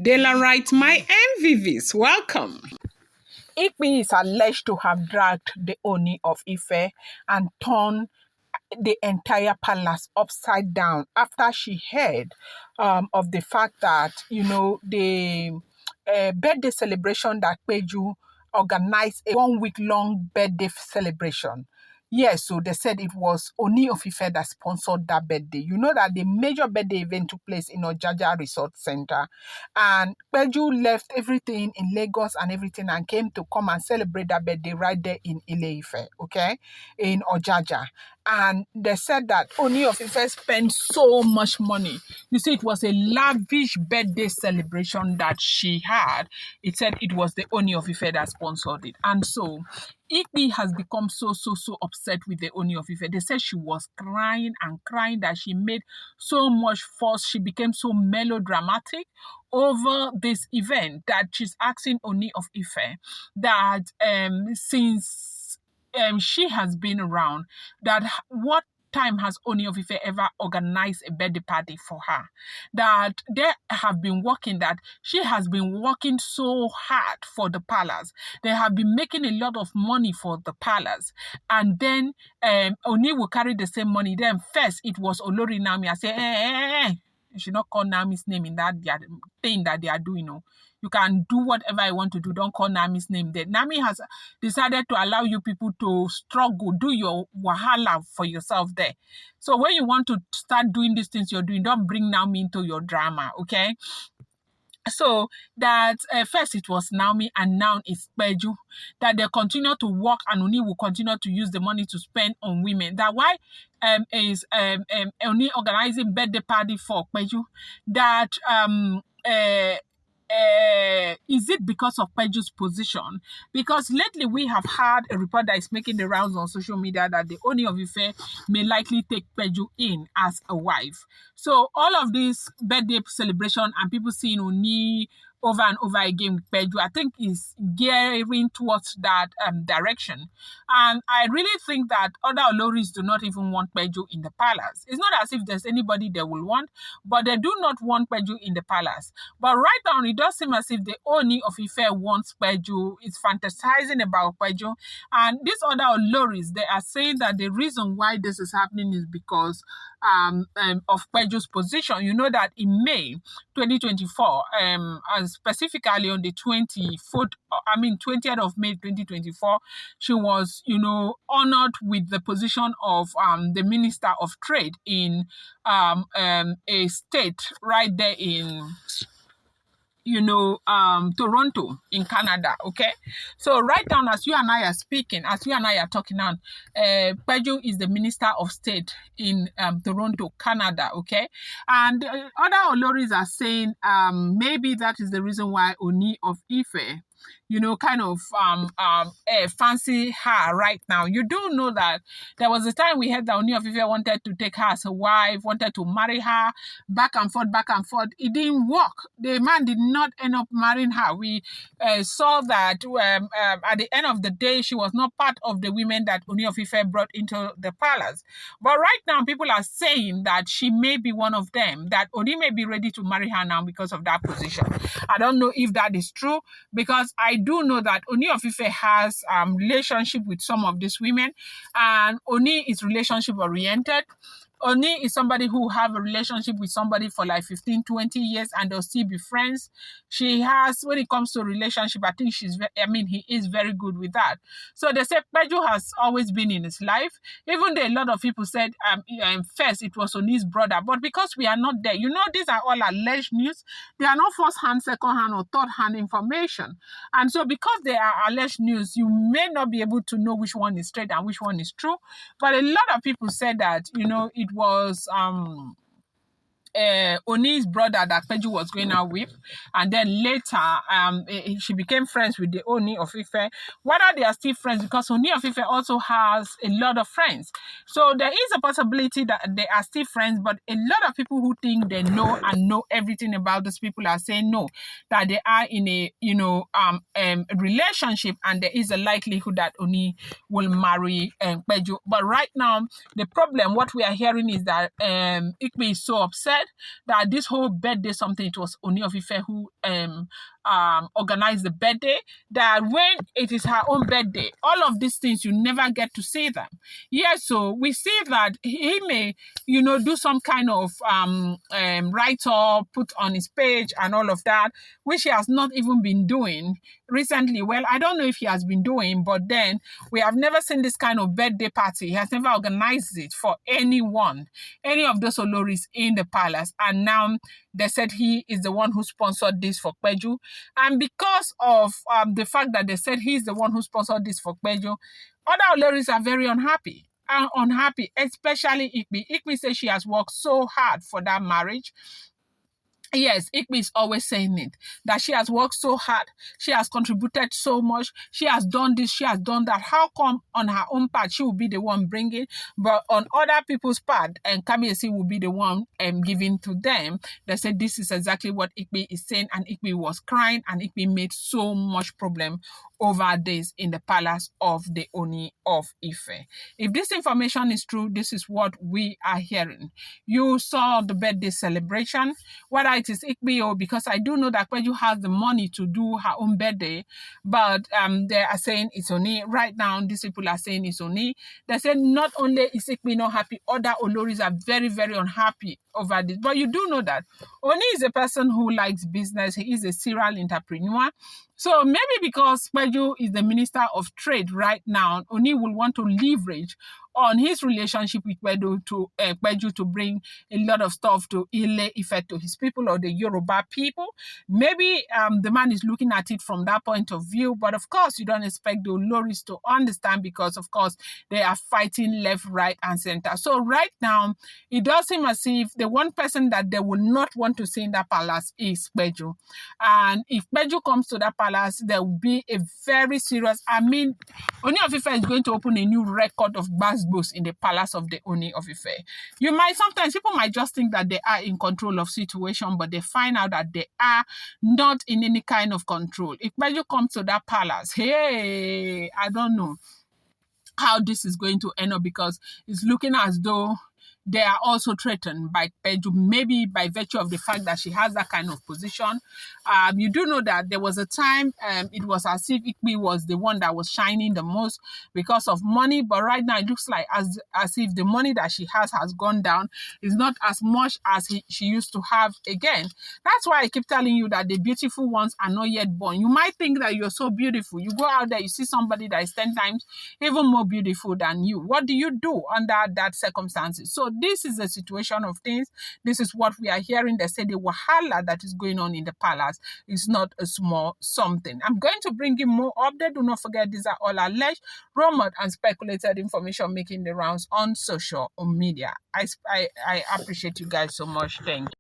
Daylight, my MVVs, welcome. Igbi is alleged to have dragged the Ooni of Ife and turned the entire palace upside down after she heard of the fact that, the birthday celebration that Peju organized, a 1 week long birthday celebration. Yes, so they said it was Ooni of Ife that sponsored that birthday. You know that the major birthday event took place in Ojaja Resort Center. And Peju left everything in Lagos and everything and came to come and celebrate that birthday right there in Ile-Ife, okay, in Ojaja. And they said that Ooni of Ife spent so much money. You see, it was a lavish birthday celebration that she had. It said it was the Ooni of Ife that sponsored it. And so Igbi has become so upset with the Ooni of Ife. They said she was crying and crying, that she made so much fuss. She became so melodramatic over this event that she's asking Ooni of Ife that since she has been around, that what time has Ooni of Ife ever organized a birthday party for her? That they have been working, that she has been working so hard for the palace. They have been making a lot of money for the palace. And then Ooni will carry the same money. Then first it was Olori Naomi. I say, you should not call Naomi's name in that thing that they are doing. No. You can do whatever I want to do. Don't call Naomi's name there. Naomi has decided to allow you people to struggle, do your wahala for yourself there. So when you want to start doing these things you're doing, don't bring Naomi into your drama, okay? So that first it was Naomi and now it's Peju, that they continue to work and Ooni will continue to use the money to spend on women. That why is Ooni organizing birthday party for Peju? That is it because of Peju's position? Because lately we have had a report that is making the rounds on social media that the Ooni of Ife may likely take Peju in as a wife. So all of this birthday celebration and people seeing Ooni over and over again with Peju, I think is gearing towards that direction. And I really think that other Oloris do not even want Peju in the palace. It's not as if there's anybody they will want, but they do not want Peju in the palace. But right now, it does seem as if the Ooni of Ife wants Peju, is fantasizing about Peju. And these other Oloris, they are saying that the reason why this is happening is because of Peju's position. You know that in May 2024, and specifically on the 20th of May 2024, she was, honored with the position of the Minister of Trade in a state right there in Toronto in Canada, okay? So right now, as you and I are speaking, as you and I are talking now, Peju is the Minister of State in Toronto, Canada, okay? And other Oloris are saying maybe that is the reason why Ooni of Ife, fancy her right now. You do know that there was a time we heard that Ooni of Ife wanted to take her as a wife, wanted to marry her, back and forth. It didn't work. The man did not end up marrying her. We saw that at the end of the day, she was not part of the women that Ooni of Ife brought into the palace. But right now, people are saying that she may be one of them, that Ooni may be ready to marry her now because of that position. I don't know if that is true, because I do know that Ooni of Ife has relationship with some of these women, and Ooni is relationship oriented. Ooni is somebody who have a relationship with somebody for like 15, 20 years and they'll still be friends. She has, when it comes to relationship, I think he is very good with that. So they said Peju has always been in his life, even though a lot of people said first it was Ooni's brother, but because we are not there, these are all alleged news. They are not first-hand, second-hand, or third-hand information. And so because they are alleged news, you may not be able to know which one is straight and which one is true. But a lot of people said that, it was Ooni's brother that Peju was going out with, and then later she became friends with the Ooni of Ife. Whether they are still friends, because Ooni of Ife also has a lot of friends, so there is a possibility that they are still friends. But a lot of people who think they know everything about these people are saying no, that they are in a relationship, and there is a likelihood that Ooni will marry Peju. But right now, the problem, what we are hearing is that Igbi is so upset said that this whole birthday something, it was Ooni of Ife who organized the birthday, that when it is her own birthday, all of these things, you never get to see them. Yes, so we see that he may, do some kind of write-up, put on his page and all of that, which he has not even been doing recently. Well, I don't know if he has been doing, but then we have never seen this kind of birthday party. He has never organized it for anyone, any of those Oloris in the palace. And now they said he is the one who sponsored this for Peju. And because of the fact that they said he's the one who sponsored this for Peju, other Oloris are very unhappy. Especially Igbi. Igbi says she has worked so hard for that marriage. Yes, Igbi is always saying it, that she has worked so hard, she has contributed so much, she has done this, she has done that. How come on her own part she will be the one bringing, but on other people's part, and Kabiyesi will be the one giving to them? They said this is exactly what Igbi is saying, and Igbi was crying, and Igbi made so much problem over this in the palace of the Ooni of Ife. If this information is true, this is what we are hearing. You saw the birthday celebration, whether it is Igbi or, because I do know that Peju has the money to do her own birthday, but they are saying it's Ooni. Right now, these people are saying it's Ooni. They said not only is Igbi not happy, other Oloris are very, very unhappy over this. But you do know that Ooni is a person who likes business. He is a serial entrepreneur. So maybe because Peju is the Minister of Trade right now, Ooni will want to leverage on his relationship with Peju to bring a lot of stuff to Ile Ife, to his people or the Yoruba people. Maybe the man is looking at it from that point of view, but of course you don't expect the Oloris to understand, because of course they are fighting left, right and center. So right now it does seem as if the one person that they will not want to see in that palace is Peju. And if Peju comes to that palace, there will be a very serious, Ooni of Ife is going to open a new record of boosts in the palace of the Ooni of Ife. Sometimes people might just think that they are in control of situation, but they find out that they are not in any kind of control. If Peju comes to that palace, hey, I don't know how this is going to end up, because it's looking as though they are also threatened by Peju, maybe by virtue of the fact that she has that kind of position. You do know that there was a time it was as if Igbi was the one that was shining the most because of money, but right now it looks like as if the money that she has gone down. It's not as much as she used to have again. That's why I keep telling you that the beautiful ones are not yet born. You might think that you're so beautiful. You go out there, you see somebody that is 10 times even more beautiful than you. What do you do under that circumstances? So this is the situation of things. This is what we are hearing. They say the wahala that is going on in the palace is not a small something. I'm going to bring you more updates. Do not forget, these are all alleged, rumored, and speculated information making the rounds on social media. I appreciate you guys so much. Thank you.